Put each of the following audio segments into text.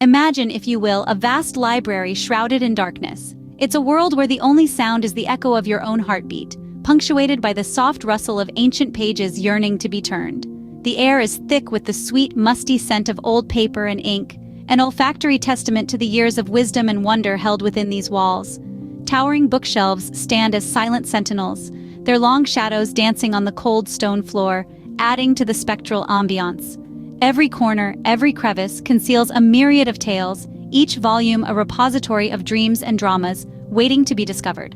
Imagine, if you will, a vast library shrouded in darkness. It's a world where the only sound is the echo of your own heartbeat, punctuated by the soft rustle of ancient pages yearning to be turned. The air is thick with the sweet, musty scent of old paper and ink, an olfactory testament to the years of wisdom and wonder held within these walls. Towering bookshelves stand as silent sentinels, their long shadows dancing on the cold stone floor, adding to the spectral ambiance. Every corner, every crevice conceals a myriad of tales, each volume a repository of dreams and dramas waiting to be discovered.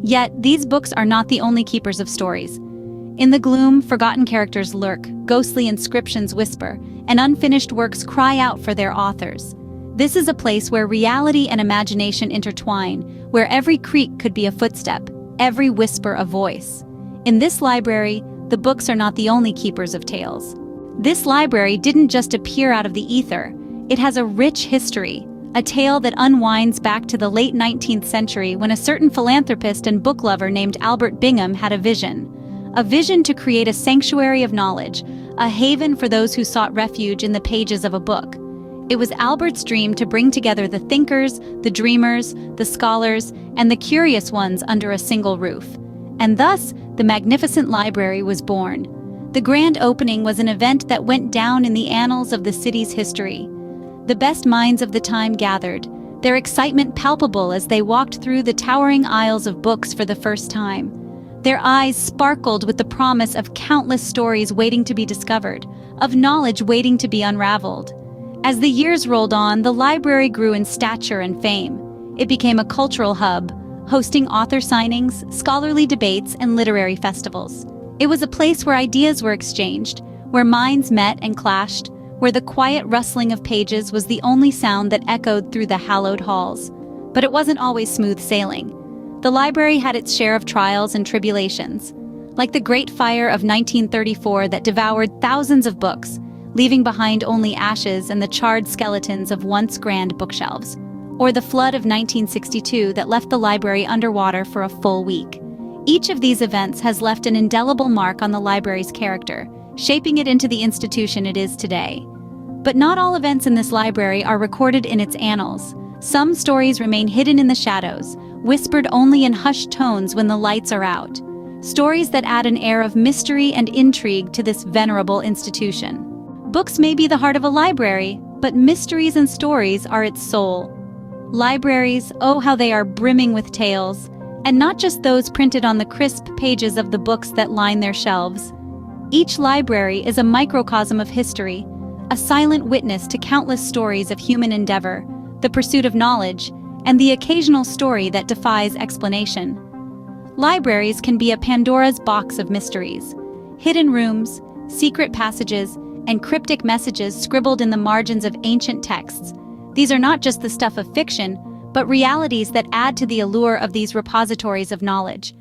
Yet, these books are not the only keepers of stories. In the gloom, forgotten characters lurk, ghostly inscriptions whisper, and unfinished works cry out for their authors. This is a place where reality and imagination intertwine, where every creak could be a footstep, every whisper a voice. In this library, the books are not the only keepers of tales. This library didn't just appear out of the ether. It has a rich history, a tale that unwinds back to the late 19th century when a certain philanthropist and book lover named Albert Bingham had a vision to create a sanctuary of knowledge, a haven for those who sought refuge in the pages of a book. It was Albert's dream to bring together the thinkers, the dreamers, the scholars, and the curious ones under a single roof. And thus, the magnificent library was born. The grand opening was an event that went down in the annals of the city's history. The best minds of the time gathered, their excitement palpable as they walked through the towering aisles of books for the first time. Their eyes sparkled with the promise of countless stories waiting to be discovered, of knowledge waiting to be unraveled. As the years rolled on, the library grew in stature and fame. It became a cultural hub, hosting author signings, scholarly debates, and literary festivals. It was a place where ideas were exchanged, where minds met and clashed, where the quiet rustling of pages was the only sound that echoed through the hallowed halls. But it wasn't always smooth sailing. The library had its share of trials and tribulations, like the Great Fire of 1934 that devoured thousands of books, leaving behind only ashes and the charred skeletons of once grand bookshelves, or the flood of 1962 that left the library underwater for a full week. Each of these events has left an indelible mark on the library's character, shaping it into the institution it is today. But not all events in this library are recorded in its annals. Some stories remain hidden in the shadows, whispered only in hushed tones when the lights are out. Stories that add an air of mystery and intrigue to this venerable institution. Books may be the heart of a library, but mysteries and stories are its soul. Libraries, oh how they are brimming with tales, and not just those printed on the crisp pages of the books that line their shelves. Each library is a microcosm of history, a silent witness to countless stories of human endeavor, the pursuit of knowledge, and the occasional story that defies explanation. Libraries can be a Pandora's box of mysteries. Hidden rooms, secret passages, and cryptic messages scribbled in the margins of ancient texts. These are not just the stuff of fiction, but realities that add to the allure of these repositories of knowledge.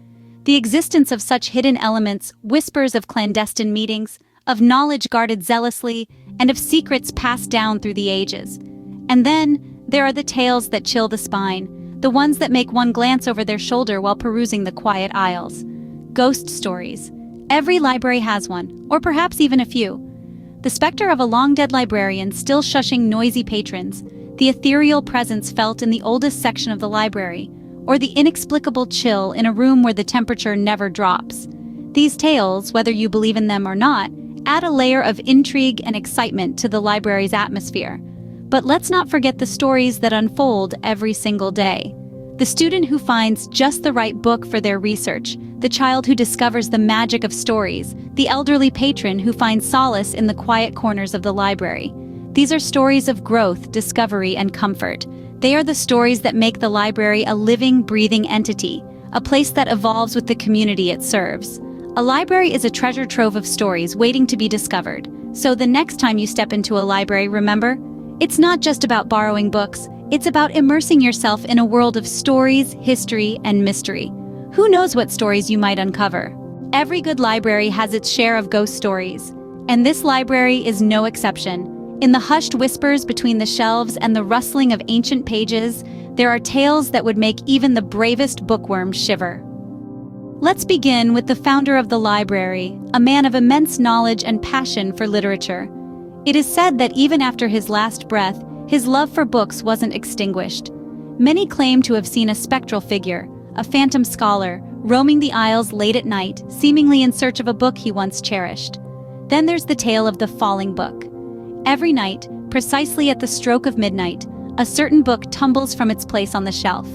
The existence of such hidden elements whispers of clandestine meetings, of knowledge guarded zealously, and of secrets passed down through the ages. And then, there are the tales that chill the spine, the ones that make one glance over their shoulder while perusing the quiet aisles. Ghost stories. Every library has one, or perhaps even a few. The specter of a long-dead librarian still shushing noisy patrons, the ethereal presence felt in the oldest section of the library, or the inexplicable chill in a room where the temperature never drops. These tales, whether you believe in them or not, add a layer of intrigue and excitement to the library's atmosphere. But let's not forget the stories that unfold every single day. The student who finds just the right book for their research, the child who discovers the magic of stories, the elderly patron who finds solace in the quiet corners of the library. These are stories of growth, discovery, and comfort. They are the stories that make the library a living, breathing entity, a place that evolves with the community it serves. A library is a treasure trove of stories waiting to be discovered. So the next time you step into a library, remember, it's not just about borrowing books, it's about immersing yourself in a world of stories, history, and mystery. Who knows what stories you might uncover? Every good library has its share of ghost stories, and this library is no exception. In the hushed whispers between the shelves and the rustling of ancient pages, there are tales that would make even the bravest bookworm shiver. Let's begin with the founder of the library, a man of immense knowledge and passion for literature. It is said that even after his last breath, his love for books wasn't extinguished. Many claim to have seen a spectral figure, a phantom scholar, roaming the aisles late at night, seemingly in search of a book he once cherished. Then there's the tale of the falling book. Every night, precisely at the stroke of midnight, a certain book tumbles from its place on the shelf.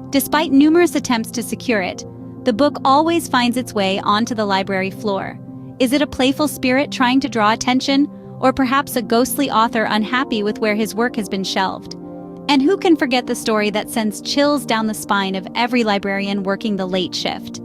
Despite numerous attempts to secure it, the book always finds its way onto the library floor. Is it a playful spirit trying to draw attention, or perhaps a ghostly author unhappy with where his work has been shelved? And who can forget the story that sends chills down the spine of every librarian working the late shift?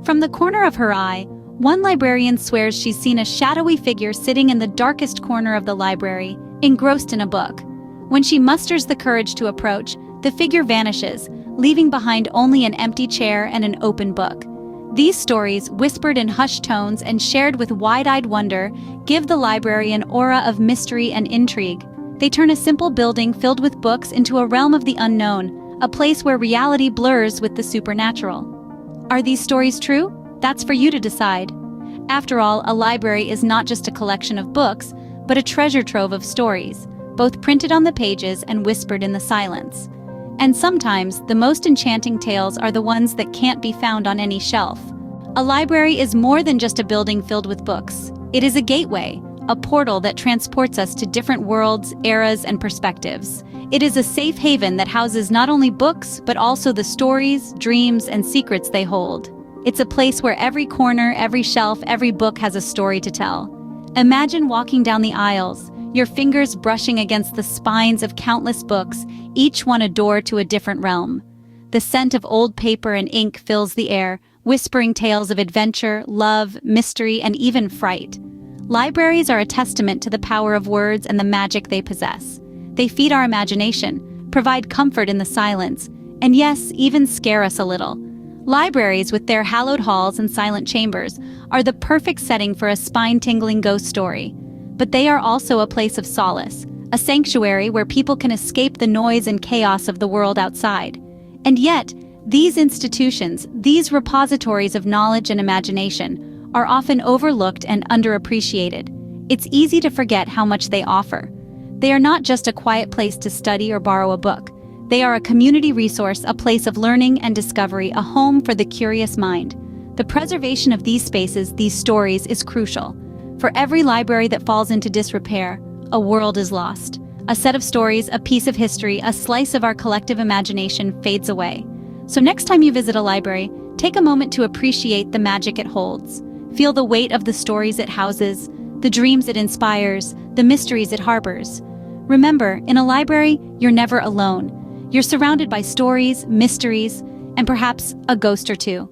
From the corner of her eye, one librarian swears she's seen a shadowy figure sitting in the darkest corner of the library, engrossed in a book. When she musters the courage to approach, the figure vanishes, leaving behind only an empty chair and an open book. These stories, whispered in hushed tones and shared with wide-eyed wonder, give the library an aura of mystery and intrigue. They turn a simple building filled with books into a realm of the unknown, a place where reality blurs with the supernatural. Are these stories true? That's for you to decide. After all, a library is not just a collection of books, but a treasure trove of stories, both printed on the pages and whispered in the silence. And sometimes, the most enchanting tales are the ones that can't be found on any shelf. A library is more than just a building filled with books. It is a gateway, a portal that transports us to different worlds, eras, and perspectives. It is a safe haven that houses not only books, but also the stories, dreams, and secrets they hold. It's a place where every corner, every shelf, every book has a story to tell. Imagine walking down the aisles, your fingers brushing against the spines of countless books, each one a door to a different realm. The scent of old paper and ink fills the air, whispering tales of adventure, love, mystery, and even fright. Libraries are a testament to the power of words and the magic they possess. They feed our imagination, provide comfort in the silence, and yes, even scare us a little. Libraries, with their hallowed halls and silent chambers, are the perfect setting for a spine-tingling ghost story. But they are also a place of solace, a sanctuary where people can escape the noise and chaos of the world outside. And yet, these institutions, these repositories of knowledge and imagination, are often overlooked and underappreciated. It's easy to forget how much they offer. They are not just a quiet place to study or borrow a book. They are a community resource, a place of learning and discovery, a home for the curious mind. The preservation of these spaces, these stories, is crucial. For every library that falls into disrepair, a world is lost. A set of stories, a piece of history, a slice of our collective imagination fades away. So next time you visit a library, take a moment to appreciate the magic it holds. Feel the weight of the stories it houses, the dreams it inspires, the mysteries it harbors. Remember, in a library, you're never alone. You're surrounded by stories, mysteries, and perhaps a ghost or two.